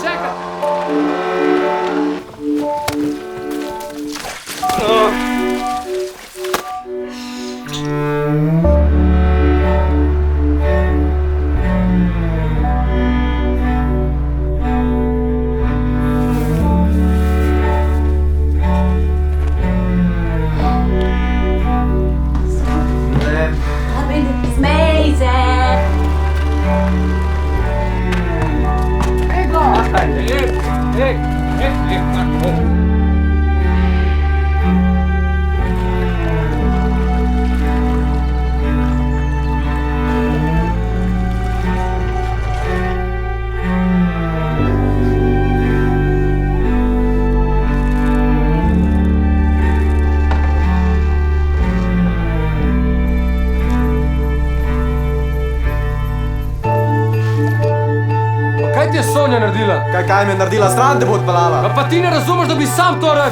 Čekaj! Smej se! Kaj ti je Sonja naredila? Kaj mi je naredila? Stran te bo odpeljala. Pa ti ne razumeš, da bi sam to rad...